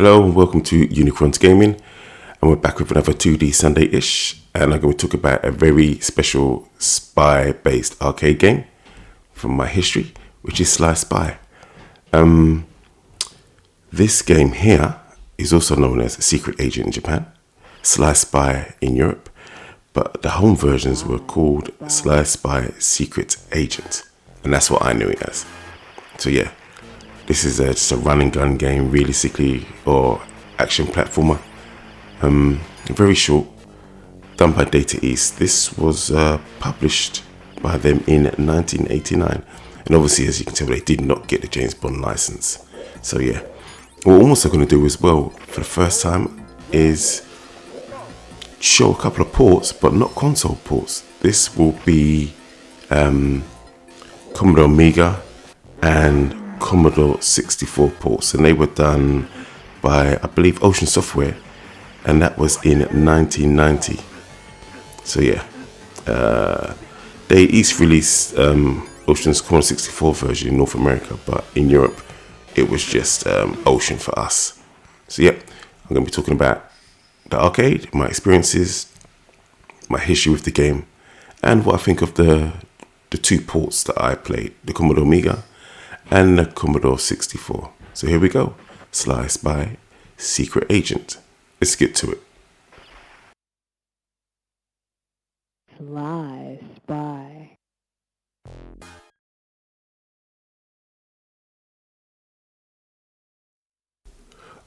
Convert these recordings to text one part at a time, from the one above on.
Hello and welcome to Unikron's Gaming, and we're back with another 2D Sunday-ish, and I'm going to talk about a very special spy-based arcade game from my history, which is Sly Spy. This game here is also known as Secret Agent in Japan, Sly Spy in Europe, but the home versions were called Sly Spy Secret Agent, and that's what I knew it as. So yeah, this is just a run and gun game, realistically, or action platformer. Very short, done by Data East. This was published by them in 1989, and obviously, as you can tell, they did not get the James Bond license. So yeah, what I'm also going to do as well for the first time is show a couple of ports, but not console ports. This will be Commodore Amiga and Commodore 64 ports, and they were done by, I believe, Ocean Software, and that was in 1990. So yeah, they each released Ocean's Commodore 64 version in North America, but in Europe it was just Ocean for us. So yeah, I'm going to be talking about the arcade, my experiences, my history with the game, and what I think of the two ports that I played, the Commodore Amiga and the Commodore 64. So here we go, Sly Spy Secret Agent. Let's get to it. Sly Spy.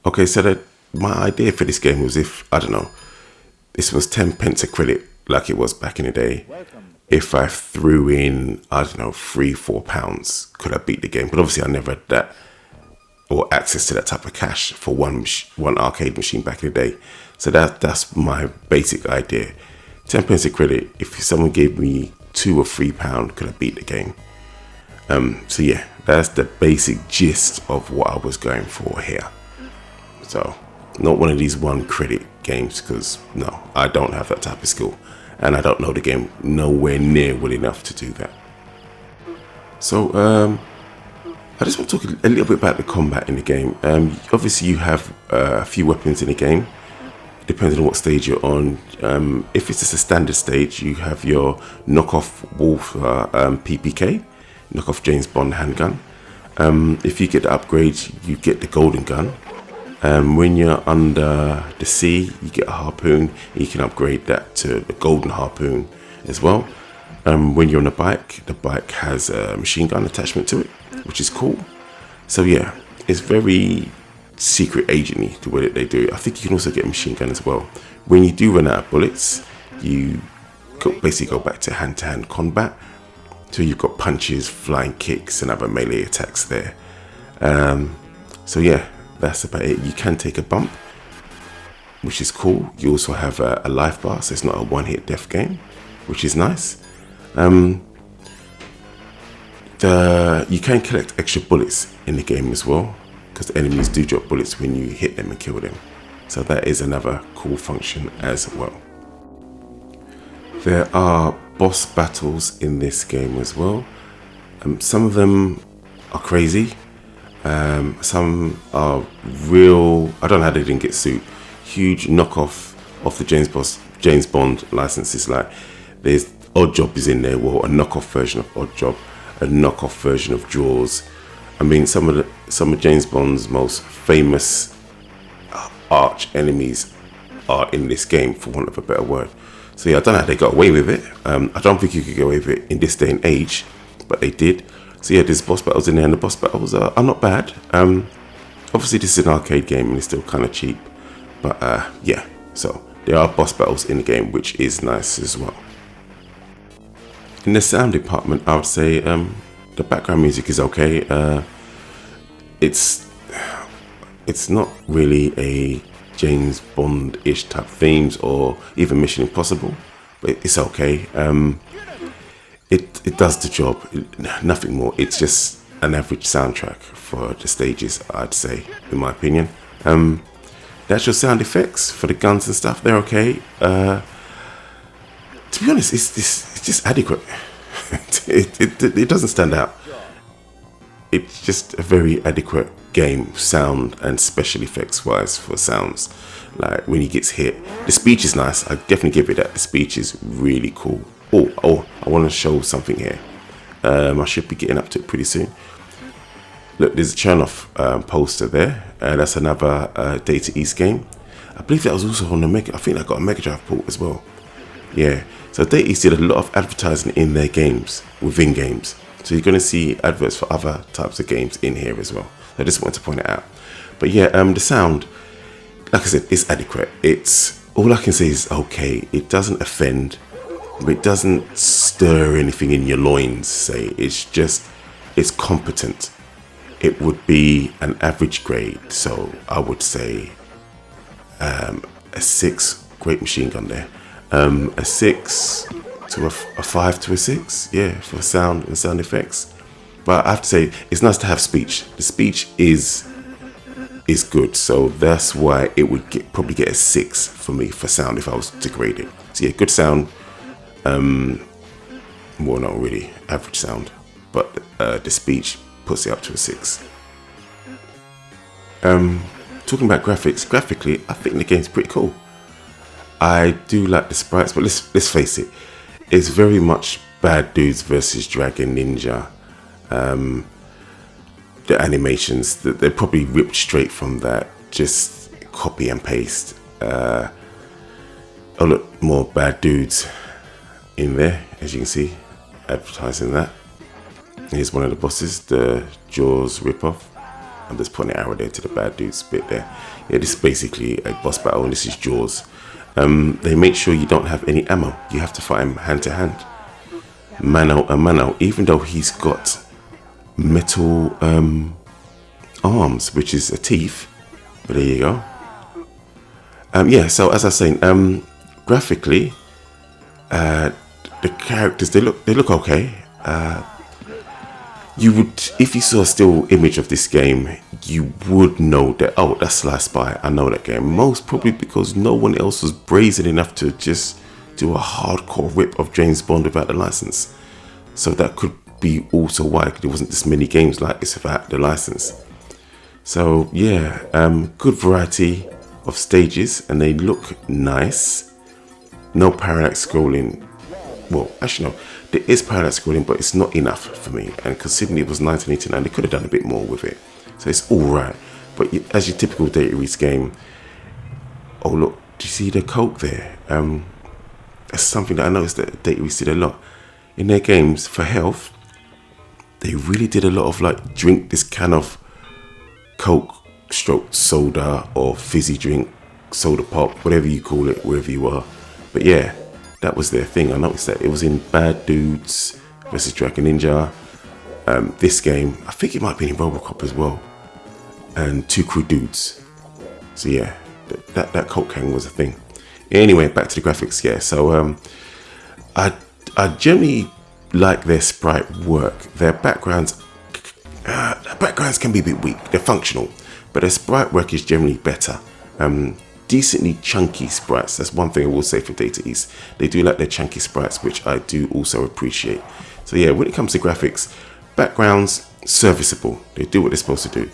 Okay, so my idea for this game was, if, I don't know, this was 10 pence a credit like it was back in the day. If I threw in, I don't know, £3-4, could I beat the game? But obviously I never had that or access to that type of cash for one arcade machine back in the day. So that's my basic idea. 10 pence a credit, if someone gave me £2 or £3, could I beat the game? So yeah, that's the basic gist of what I was going for here. So not one of these one credit games, because no, I don't have that type of skill, and I don't know the game nowhere near well enough to do that. So I just want to talk a little bit about the combat in the game. Obviously you have a few weapons in the game, depending on what stage you're on. If it's just a standard stage, you have your knockoff Wolf PPK, knockoff James Bond handgun. If you get the upgrade, you get the golden gun. When you're under the sea, you get a harpoon. You can upgrade that to the golden harpoon as well. When you're on the bike has a machine gun attachment to it, which is cool. So yeah, it's very secret agenty the way that they do it. I think you can also get a machine gun as well. When you do run out of bullets, you basically go back to hand-to-hand combat. So you've got punches, flying kicks, and other melee attacks there. So yeah, that's about it. You can take a bump, which is cool. You also have a life bar, so it's not a one-hit death game, which is nice. You can collect extra bullets in the game as well, because the enemies do drop bullets when you hit them and kill them. So that is another cool function as well. There are boss battles in this game as well. Some of them are crazy. Some are real. I don't know how they didn't get sued. Huge knockoff of the James Bond licenses. Like there's Odd Job is in there. Well, a knockoff version of Odd Job, a knockoff version of Jaws. I mean, some of James Bond's most famous arch enemies are in this game, for want of a better word. So yeah, I don't know how they got away with it. I don't think you could get away with it in this day and age, but they did. So yeah, there's boss battles in there, and the boss battles are not bad. Obviously this is an arcade game and it's still kind of cheap, but yeah, so there are boss battles in the game, which is nice as well. In the sound department, I would say the background music is okay. It's not really a James Bond-ish type themes or even Mission Impossible, but it's okay. It does the job, nothing more. It's just an average soundtrack for the stages, I'd say, in my opinion. The actual sound effects for the guns and stuff, they're okay. To be honest, it's just adequate. It doesn't stand out. it's just a very adequate game, sound and special effects wise for sounds. Like when he gets hit, the speech is nice. I definitely give it that. The speech is really cool. Oh, I want to show something here. I should be getting up to it pretty soon. Look, there's a Chernoff poster there. That's another Data East game. I believe that was also on the Mega. I think I got a Mega Drive port as well. Yeah. So Data East did a lot of advertising in their games, within games. So you're going to see adverts for other types of games in here as well. I just wanted to point it out. But yeah, the sound, like I said, is adequate. It's all I can say is okay. It doesn't offend. It doesn't stir anything in your loins. Say it's competent. It would be an average grade. So I would say a 6. Great machine gun there. A 6 to a 5 to a 6, yeah, for sound and sound effects. But I have to say, it's nice to have speech. The speech is good, so that's why it would probably get a 6 for me for sound if I was to grade it. So yeah, good sound. Well, not really average sound, but the speech puts it up to a 6. Talking about graphics, graphically, I think the game's pretty cool. I do like the sprites, but let's face it, it's very much Bad Dudes versus Dragon Ninja. The animations that they're probably ripped straight from that, just copy and paste. Oh look, more Bad Dudes in there, as you can see, advertising that. Here's one of the bosses, the Jaws ripoff. I'm just putting an arrow there to the Bad Dudes bit there. Yeah, this is basically a boss battle, and this is Jaws. They make sure you don't have any ammo. You have to fight him hand to hand, mano a mano, even though he's got metal arms, which is a teeth. But there you go. Yeah, so as I was saying, graphically, the characters, they look okay. You would, if you saw a still image of this game, you would know that, oh, that's Sly Spy. I know that game. Most probably because no one else was brazen enough to just do a hardcore rip of James Bond without the license. So that could be also why there wasn't this many games like this without the license. So yeah, good variety of stages, and they look nice. No parallax scrolling. Well, actually no, there is parallax scrolling, but it's not enough for me. And considering it was 1989, they could have done a bit more with it. So it's all right. But as your typical Data East game, oh look, do you see the Coke there? That's something that I noticed that Data East did a lot in their games for health. They really did a lot of like, drink this can of Coke stroke soda or fizzy drink, soda pop, whatever you call it, wherever you are. But yeah, that was their thing. I noticed that it was in Bad Dudes versus Dragon Ninja. This game, I think it might be in Robocop as well, and Two Crew Dudes. So yeah, that Coke can was a thing. Anyway, back to the graphics. Yeah, so I generally like their sprite work. Their backgrounds can be a bit weak. They're functional, but their sprite work is generally better. Decently chunky sprites. That's one thing I will say for Data East. They do like their chunky sprites, which I do also appreciate. So yeah, when it comes to graphics, backgrounds serviceable. They do what they're supposed to do.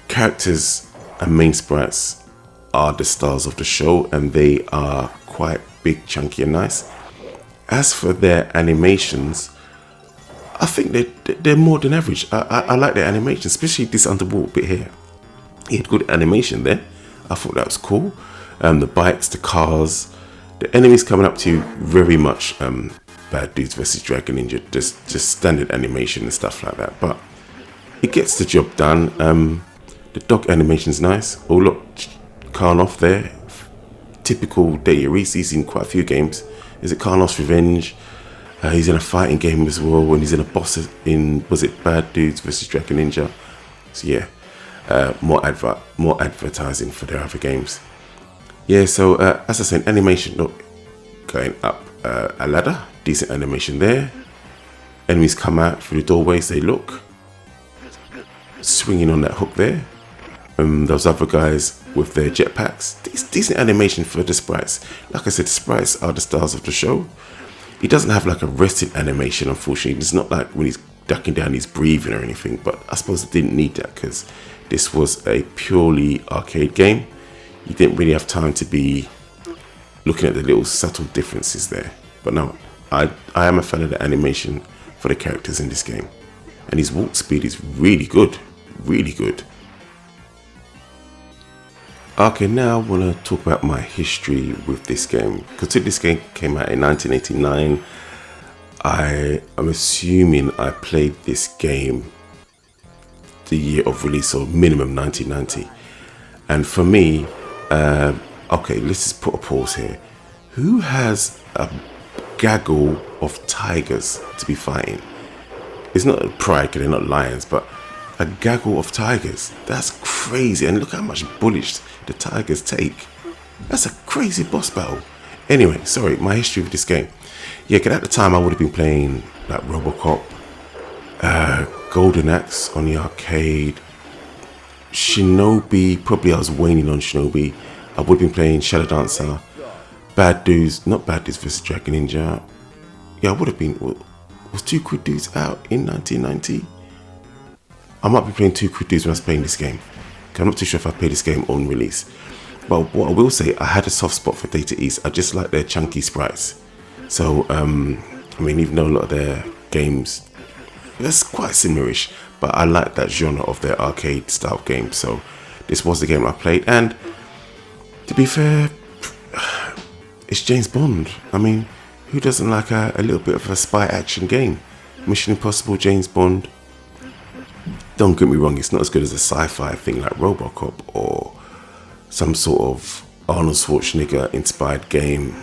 Characters and main sprites are the stars of the show, and they are quite big, chunky, and nice. As for their animations, I think they're more than average. I like their animation, especially this underwater bit here. He had good animation there. I thought that was cool. The bikes, the cars, the enemies coming up to you, very much Bad Dudes versus Dragon Ninja, just standard animation and stuff like that. But it gets the job done. The dog animation's nice. Oh look, Karnoff there. Typical Data East. He's in quite a few games. Is it Karnoff's Revenge? He's in a fighting game as well, and he's in a boss in, was it Bad Dudes versus Dragon Ninja? So yeah. More advertising for their other games. Yeah, so as I said, animation, look, going up a ladder, decent animation there. Enemies come out through the doorways, they look. Swinging on that hook there. Those other guys with their jetpacks, decent animation for the sprites. Like I said, the sprites are the stars of the show. He doesn't have like a rested animation, unfortunately. It's not like when he's ducking down his breathing or anything, but I suppose I didn't need that because this was a purely arcade game. You didn't really have time to be looking at the little subtle differences there. But no, I am a fan of the animation for the characters in this game, and his walk speed is really good, really good. Okay, now I want to talk about my history with this game. Because this game came out in 1989, I am assuming I played this game the year of release, or minimum 1990. And for me, okay, let's just put a pause here. Who has a gaggle of tigers to be fighting? It's not a pride, they're not lions, but a gaggle of tigers. That's crazy. And look how much bullets the tigers take. That's a crazy boss battle. Anyway, sorry, my history with this game. Yeah, because at the time I would have been playing like Robocop, Golden Axe on the arcade, Shinobi, probably I was waning on Shinobi. I would have been playing Shadow Dancer, Bad Dudes, not Bad Dudes vs Dragon Ninja. Yeah, I would have been, was Two Quick Dudes out in 1990? I might be playing Two Quick Dudes when I was playing this game. I'm not too sure if I played this game on release. But what I will say, I had a soft spot for Data East. I just like their chunky sprites. So, I mean, even though a lot of their games, that's quite similar-ish, but I like that genre of their arcade style games. So this was the game I played. And to be fair, it's James Bond. I mean, who doesn't like a little bit of a spy action game? Mission Impossible, James Bond. Don't get me wrong, it's not as good as a sci-fi thing like Robocop or some sort of Arnold Schwarzenegger inspired game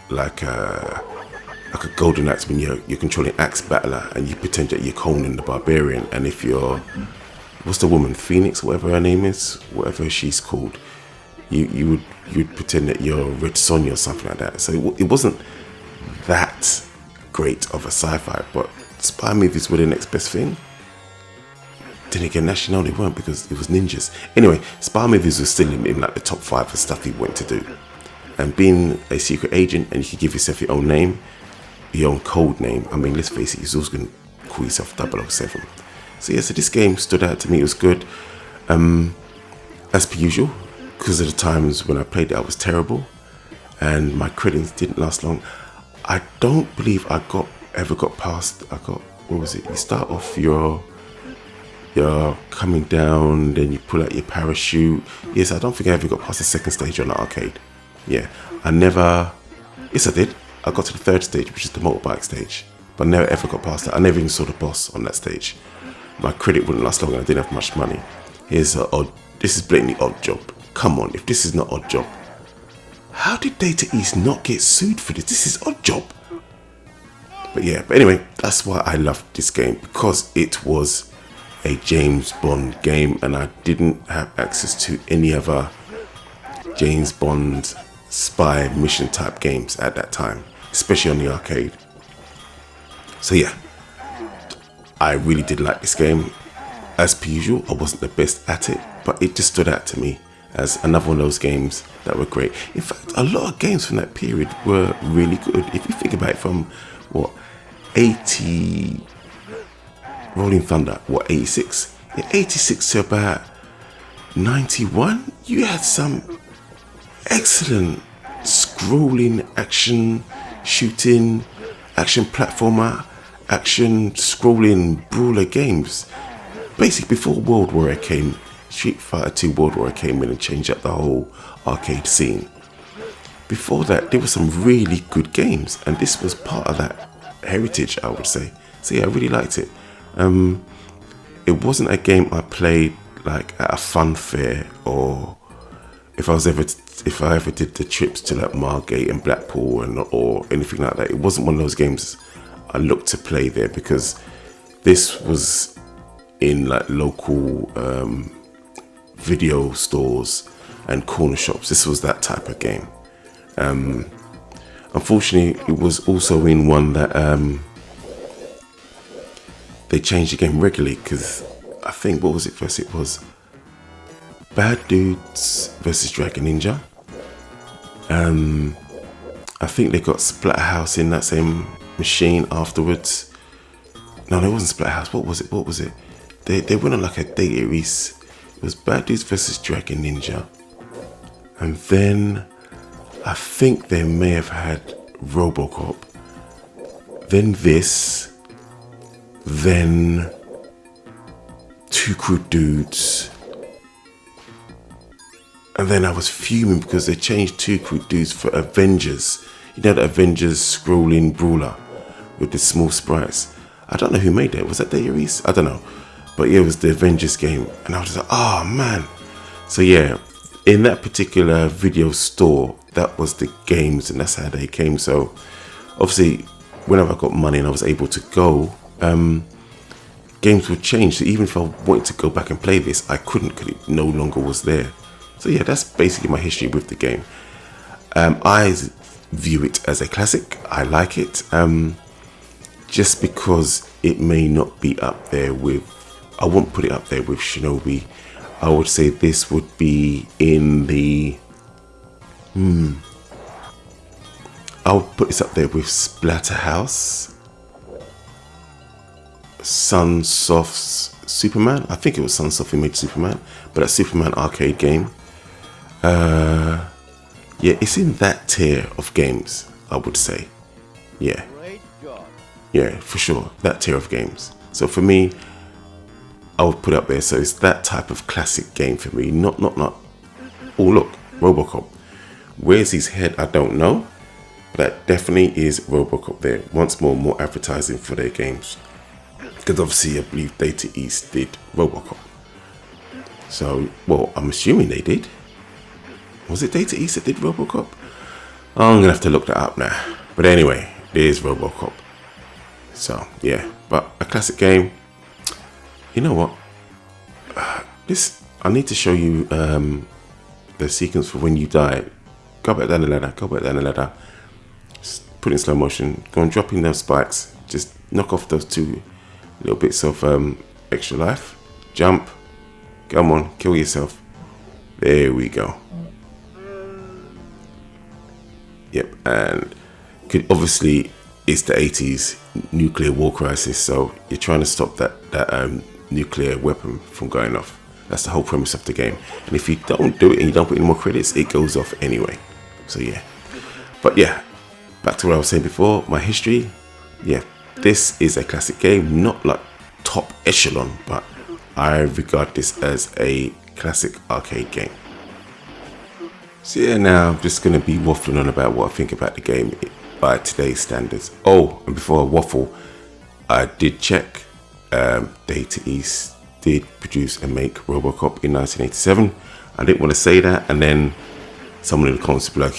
like a Golden Axe, when you're controlling Axe Battler and you pretend that you're Conan the Barbarian, and if you're, what's the woman, Phoenix, whatever her name is, whatever she's called, you'd pretend that you're Red Sonja or something like that. So it wasn't that great of a sci-fi, but spy movies were the next best thing. Then again, actually no, they weren't, because it was ninjas. Anyway, spy movies were still in like the top 5 of stuff he went to do. And being a secret agent, and you could give yourself your own name, your own code name. I mean, let's face it, you're always going to call yourself 007. So yeah, so this game stood out to me. It was good. As per usual, because of the times when I played it, I was terrible. And my credits didn't last long. I don't believe I ever got past, what was it? You start off you're coming down, then you pull out your parachute. Yes, I don't think I ever got past the second stage on the arcade. Yeah, yes I did. I got to the third stage, which is the motorbike stage, but I never ever got past that. I never even saw the boss on that stage. My credit wouldn't last long and I didn't have much money. This is blatantly Odd Job. Come on, if this is not Odd Job, how did Data East not get sued for this? This is Odd Job. But anyway, that's why I loved this game, because it was a James Bond game and I didn't have access to any other James Bond spy mission type games at that time, especially on the arcade. So yeah, I really did like this game. As per usual, I wasn't the best at it, but it just stood out to me as another one of those games that were great. In fact, a lot of games from that period were really good. If you think about it, from 80 Rolling Thunder, 86? Yeah, 86 to about 91, you had some excellent scrolling action shooting, action platformer, action scrolling brawler games. Basically, before World War came, Street Fighter 2 World War came in and changed up the whole arcade scene. Before that, there were some really good games, and this was part of that heritage, I would say. So yeah, I really liked it. It wasn't a game I played like at a fun fair, or if I ever did the trips to like Margate and Blackpool or anything like that. It wasn't one of those games I looked to play there, because this was in like local video stores and corner shops. This was that type of game. Unfortunately, it was also in one that they changed the game regularly, because I think, what was it first? It was Bad Dudes vs Dragon Ninja. I think they got Splatterhouse in that same machine afterwards. No, it wasn't Splatterhouse. What was it? What was it? They went on like a date race. It was Bad Dudes versus Dragon Ninja. And then I think they may have had Robocop. Then this. Then Two Crude Dudes. And then I was fuming because they changed Two Crude Dudes for Avengers. You know, the Avengers scrolling brawler with the small sprites. I don't know who made that. Was that Data East? I don't know. But yeah, it was the Avengers game. And I was just like, oh man. So yeah, in that particular video store, that was the games and that's how they came. So obviously, whenever I got money and I was able to go, games would change. So even if I wanted to go back and play this, I couldn't because it no longer was there. So yeah, that's basically my history with the game. I view it as a classic. I like it. Just because it may not be up there with, I won't put it up there with Shinobi. I would say this would be in the, I would put this up there with Splatterhouse, Sunsoft's Superman. I think it was Sunsoft who made Superman, but a Superman arcade game. Yeah, it's in that tier of games, I would say. Yeah. Yeah, for sure. That tier of games. So for me, I would put it up there. So it's that type of classic game for me. Not. Oh, look, Robocop. Where's his head? I don't know. That definitely is Robocop there. Once more advertising for their games. Because obviously, I believe Data East did Robocop. So, well, I'm assuming they did. Was it Data East that did Robocop? I'm going to have to look that up now. But anyway, there's Robocop. So, yeah. But a classic game. You know what? I need to show you the sequence for when you die. Go back down the ladder. Go back down the ladder. Just put it in slow motion. Go and drop in those spikes. Just knock off those two little bits of extra life. Jump. Come on. Kill yourself. There we go. Yep. And obviously it's the 80s nuclear war crisis. So you're trying to stop that nuclear weapon from going off. That's the whole premise of the game. And if you don't do it and you don't put any more credits, it goes off anyway. So yeah. But yeah, back to what I was saying before, my history. Yeah, this is a classic game, not like top echelon, but I regard this as a classic arcade game. So yeah, now I'm just going to be waffling on about what I think about the game by today's standards. Oh, and before I waffle, I did check. Data East did produce and make Robocop in 1987. I didn't want to say that, and then someone in the comments would be like,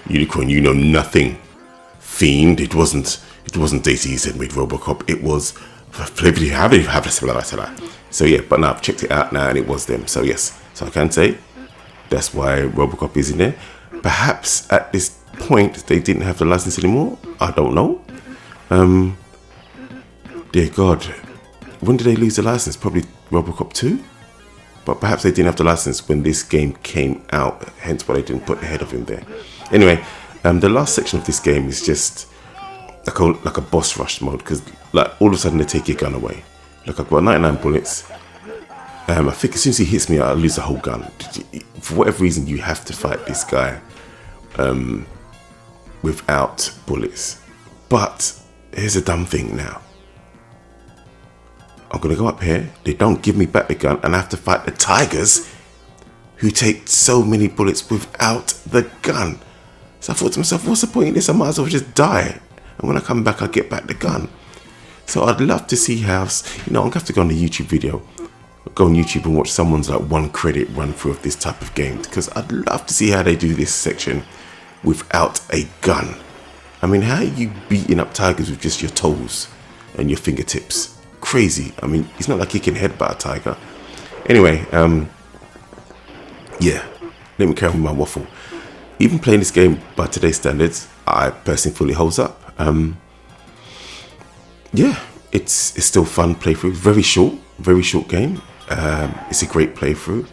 Unikronn, you know nothing. Fiend, it wasn't Data East that made Robocop, it was so yeah, but now I've checked it out now and it was them. So yes, so I can say that's why Robocop is in there. Perhaps at this point they didn't have the license anymore. I don't know. Dear God, when did they lose the license? Probably Robocop 2? But perhaps they didn't have the license when this game came out, hence why they didn't put the head of him there. Anyway, the last section of this game is just like a boss rush mode, because like all of a sudden they take your gun away. Like I've got 99 bullets. I think as soon as he hits me, I lose the whole gun. For whatever reason, you have to fight this guy without bullets. But here's a dumb thing now. I'm going to go up here. They don't give me back the gun and I have to fight the tigers who take so many bullets without the gun. So I thought to myself, what's the point in this? I might as well just die. And when I come back, I'll get back the gun. So I'd love to see how, I'm going to have to go on the YouTube video. Go on YouTube and watch someone's like 1 credit run through of this type of game. Because I'd love to see how they do this section without a gun. I mean, how are you beating up tigers with just your toes and your fingertips? Crazy. I mean, it's not like you can headbutt a tiger. Anyway, yeah, let me carry on with my waffle. Even playing this game by today's standards, I personally fully holds up. Yeah, it's still fun playthrough. Very short game. It's a great playthrough.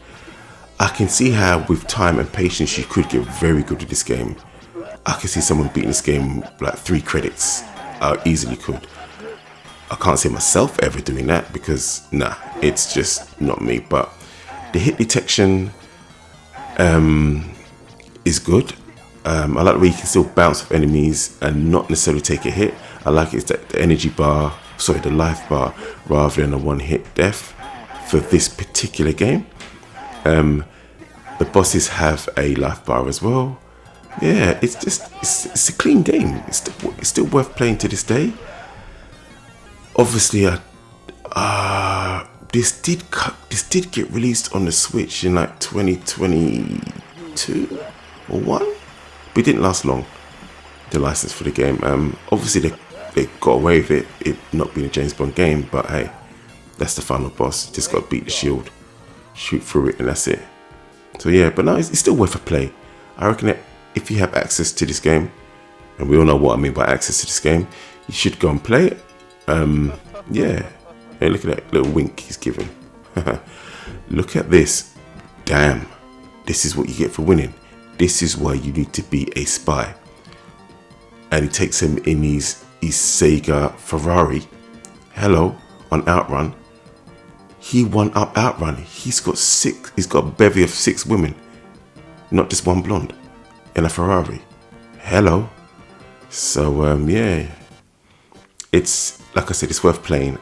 I can see how with time and patience you could get very good at this game. I can see someone beating this game like 3 credits. I easily could. I can't see myself ever doing that because nah, it's just not me. But the hit detection is good. I like the way you can still bounce off enemies and not necessarily take a hit. I like it's that the energy bar, sorry, the life bar, rather than a one-hit death for this particular game. The bosses have a life bar as well. Yeah, it's a clean game. It's still worth playing to this day. Obviously, this did get released on the Switch in like 2022 or 1, but it didn't last long. The license for the game. Obviously they got away with it not being a James Bond game, but hey, that's the final boss. Just got to beat the shield, shoot through it, and that's it. So yeah, but no, it's still worth a play. I reckon that if you have access to this game, and we all know what I mean by access to this game, you should go and play it. Yeah, hey, look at that little wink he's giving. Look at this. Damn, this is what you get for winning. This is why you need to be a spy. And he takes him in his Sega Ferrari. Hello, on Outrun. He won up Outrun. He's got a bevy of 6 women, not just one blonde, in a Ferrari. Hello. So yeah, it's like I said, it's worth playing.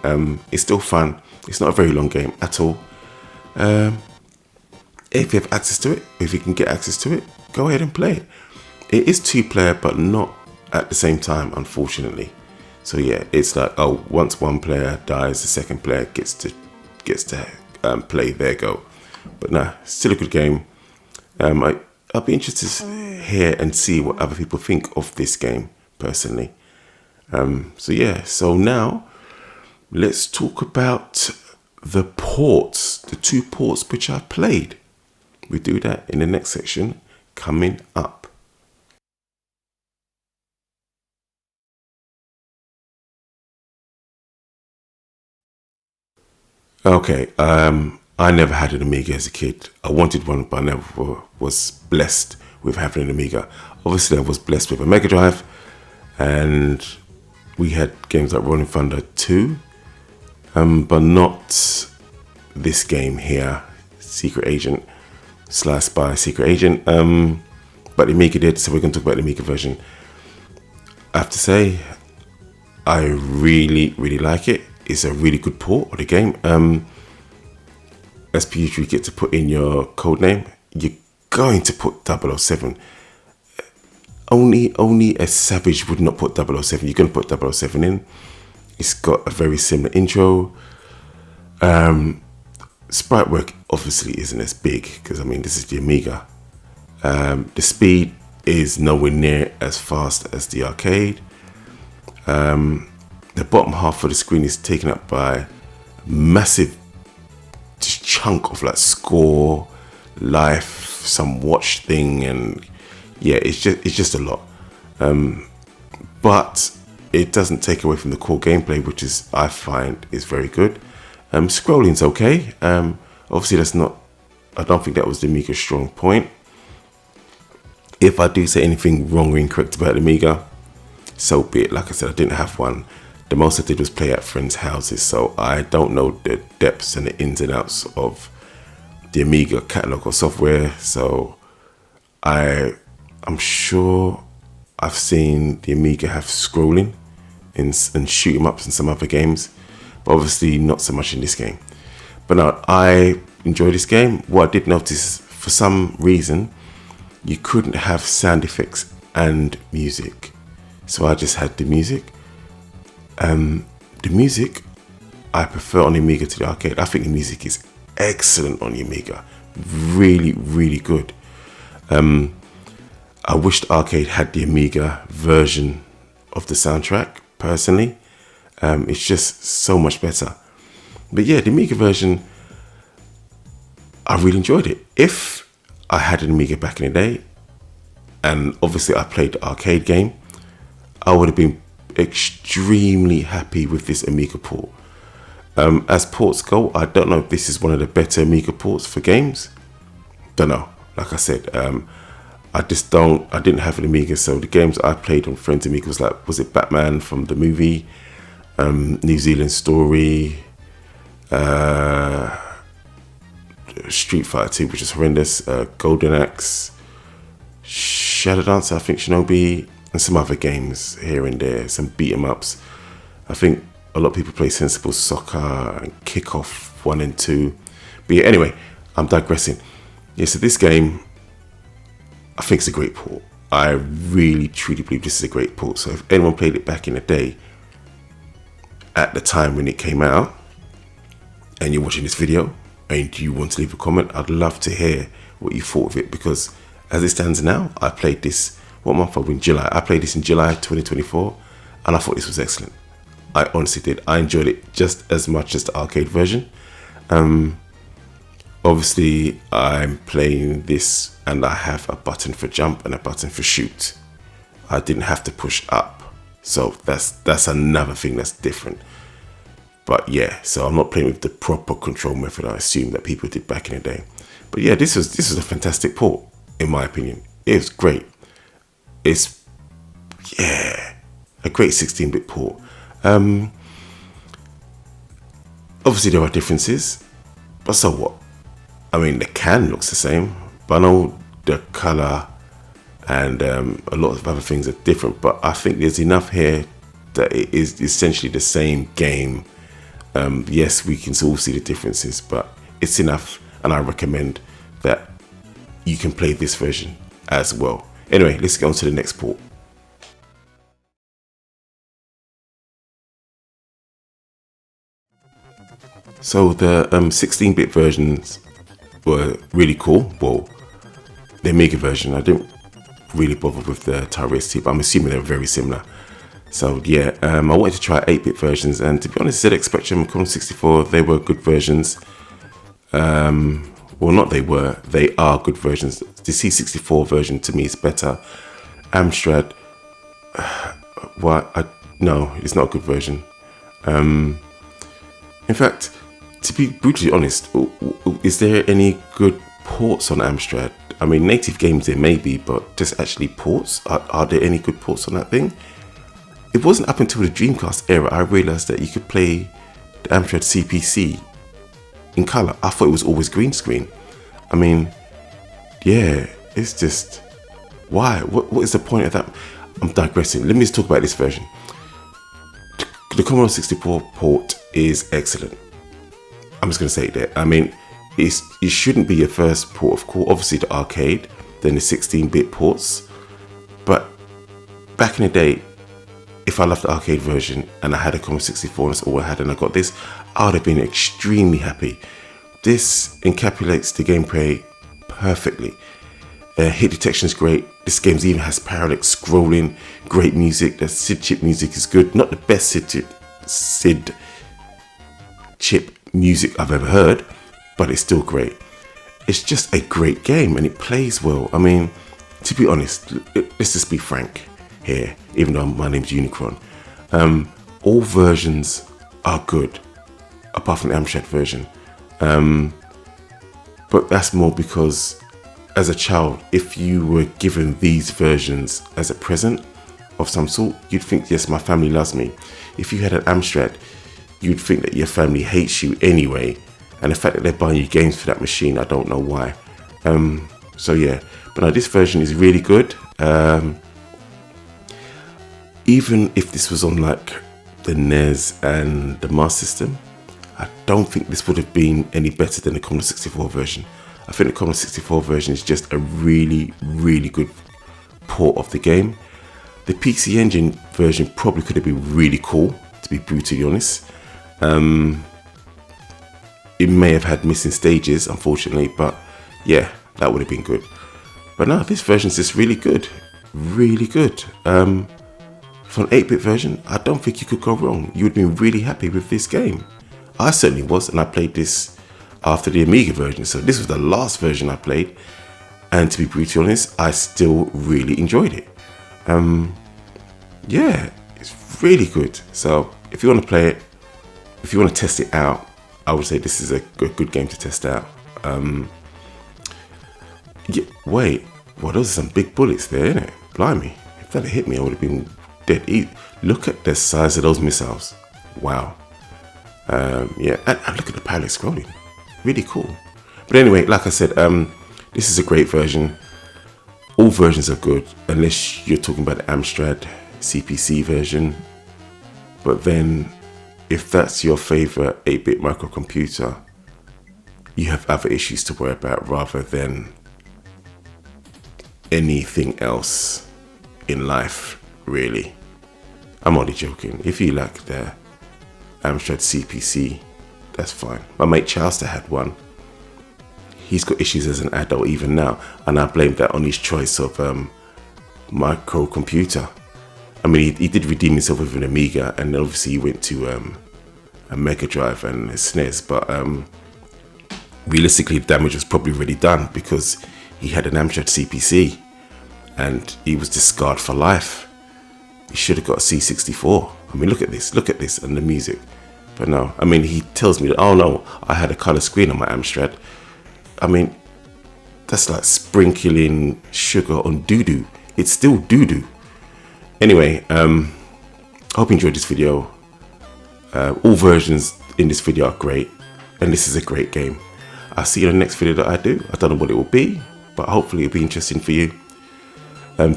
It's still fun. It's not a very long game at all. If you have access to it, if you can get access to it, go ahead and play it. It is 2-player, but not at the same time, unfortunately. So yeah, it's like, oh, once one player dies, the second player gets to play their go. But nah, still a good game. I'll be interested to hear and see what other people think of this game personally. So yeah, so now let's talk about the ports, the 2 ports which I played. We do that in the next section coming up. Okay, I never had an Amiga as a kid. I wanted one, but I never was blessed with having an Amiga. Obviously, I was blessed with a Mega Drive, and we had games like Rolling Thunder 2, but not this game here, Secret Agent, Sly Spy, Secret Agent. But the Amiga did, so we're going to talk about the Amiga version. I have to say, I really, really like it. It's a really good port of the game. As per usual, you get to put in your code name. You're going to put 007. Only a savage would not put 007. You're going to put 007 in. It's got a very similar intro. Sprite work obviously isn't as big because, I mean, this is the Amiga. The speed is nowhere near as fast as the arcade. The bottom half of the screen is taken up by a massive chunk of like score, life, some watch thing, and yeah, it's just a lot. But it doesn't take away from the core gameplay, which is, I find, is very good. Scrolling's okay. Obviously, I don't think that was the Amiga's strong point. If I do say anything wrong or incorrect about the Amiga, so be it. Like I said, I didn't have one. The most I did was play at friends' houses, so I don't know the depths and the ins and outs of the Amiga catalog or software. So I'm sure I've seen the Amiga have scrolling and shoot 'em ups in some other games, but obviously not so much in this game. But no, I enjoy this game. What I did notice, for some reason, you couldn't have sound effects and music, so I just had the music. The music I prefer on the Amiga to the arcade. I think the music is excellent on the Amiga, really, really good. I wish the arcade had the Amiga version of the soundtrack, personally. It's just so much better. But yeah, the Amiga version, I really enjoyed it. If I had an Amiga back in the day, and obviously I played the arcade game, I would have been extremely happy with this Amiga port. As ports go, I don't know if this is one of the better Amiga ports for games. Don't know. Like I said, I didn't have an Amiga, so the games I played on friends' Amiga was it Batman from the movie, New Zealand Story, Street Fighter 2, which is horrendous, Golden Axe, Shadow Dancer, I think Shinobi, and some other games here and there, some beat 'em ups. I think a lot of people play Sensible Soccer and Kickoff 1 and 2. But yeah, anyway, I'm digressing. Yeah, so this game, I think it's a great port. I really, truly believe this is a great port. So if anyone played it back in the day, at the time when it came out, and you're watching this video, and you want to leave a comment, I'd love to hear what you thought of it, because as it stands now, I played this, what month are we in? July. I played this in July 2024, and I thought this was excellent. I honestly did. I enjoyed it just as much as the arcade version. Obviously, I'm playing this, and I have a button for jump and a button for shoot. I didn't have to push up, so that's another thing that's different. But yeah, so I'm not playing with the proper control method I assume that people did back in the day. But yeah, this was a fantastic port, in my opinion. It was great. It's, yeah, a great 16-bit port. Obviously there are differences, but so what? I mean, the can looks the same, but I know the color and a lot of other things are different, but I think there's enough here that it is essentially the same game. Yes, we can all see the differences, but it's enough, and I recommend that you can play this version as well. Anyway, let's get on to the next port. So the 16-bit versions were really cool. Well, the Amiga version, I didn't really bother with the Atari ST, but I'm assuming they're very similar. So yeah, I wanted to try 8-bit versions, and to be honest, ZX Spectrum and Commodore 64, they were good versions. Well, not they were, they are good versions. The C64 version to me is better. Amstrad, no, it's not a good version. In fact, to be brutally honest, is there any good ports on Amstrad? I mean, native games there may be, but just actually ports? Are there any good ports on that thing? It wasn't up until the Dreamcast era I realised that you could play the Amstrad CPC in colour. I thought it was always green screen. I mean, yeah, it's just, why? What is the point of that? I'm digressing. Let me just talk about this version. The Commodore 64 port is excellent. I'm just going to say it there. I mean, it shouldn't be your first port of call. Obviously the arcade, then the 16-bit ports. But back in the day, if I loved the arcade version and I had a Commodore 64 and that's all I had and I got this, I would have been extremely happy. This encapsulates the gameplay perfectly. Hit detection is great. This game even has parallax scrolling, great music. The SID chip music is good. Not the best SID chip music I've ever heard, but it's still great. It's just a great game and it plays well. I mean, to be honest, let's just be frank here, even though my name's Unikronn. All versions are good, apart from the Amstrad version. But that's more because as a child, if you were given these versions as a present of some sort, you'd think, yes, my family loves me. If you had an Amstrad, you'd think that your family hates you anyway. And the fact that they're buying you games for that machine, I don't know why. So yeah, but now this version is really good. Even if this was on like the NES and the Master System, I don't think this would have been any better than the Commodore 64 version. I think the Commodore 64 version is just a really, really good port of the game. The PC Engine version probably could have been really cool, to be brutally honest. It may have had missing stages, unfortunately, but yeah, that would have been good. But no, this version is just really good. Really good. For an 8-bit version, I don't think you could go wrong. You would be really happy with this game. I certainly was, and I played this after the Amiga version, so this was the last version I played, and to be brutally honest, I still really enjoyed it. Yeah, it's really good. So if you want to play it, if you want to test it out, I would say this is a good game to test out. Yeah, wait, well, those are some big bullets there, isn't it? Blimey, if that had hit me, I would have been dead. Look at the size of those missiles. wow. Yeah, and look at the palette scrolling, really cool. But anyway, like I said, this is a great version. All versions are good unless you're talking about the Amstrad CPC version. But then if that's your favorite 8-bit microcomputer, you have other issues to worry about rather than anything else in life, really. I'm only joking. If you like the Amstrad CPC, that's fine. My mate Charles had one. He's got issues as an adult even now, and I blame that on his choice of microcomputer. I mean, he did redeem himself with an Amiga, and obviously he went to a Mega Drive and a SNES, but realistically the damage was probably already done because he had an Amstrad CPC and he was discarded for life. He should have got a C64. I mean, look at this and the music. But no, I mean, he tells me that, oh no, I had a color screen on my Amstrad. I mean, that's like sprinkling sugar on doo-doo. It's still doo-doo. Anyway, I hope you enjoyed this video. All versions in this video are great, and this is a great game. I'll see you in the next video that I do. I don't know what it will be, but hopefully it'll be interesting for you.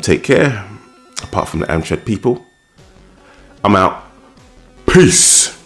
Take care. Apart from the Amstrad people, I'm out. Peace.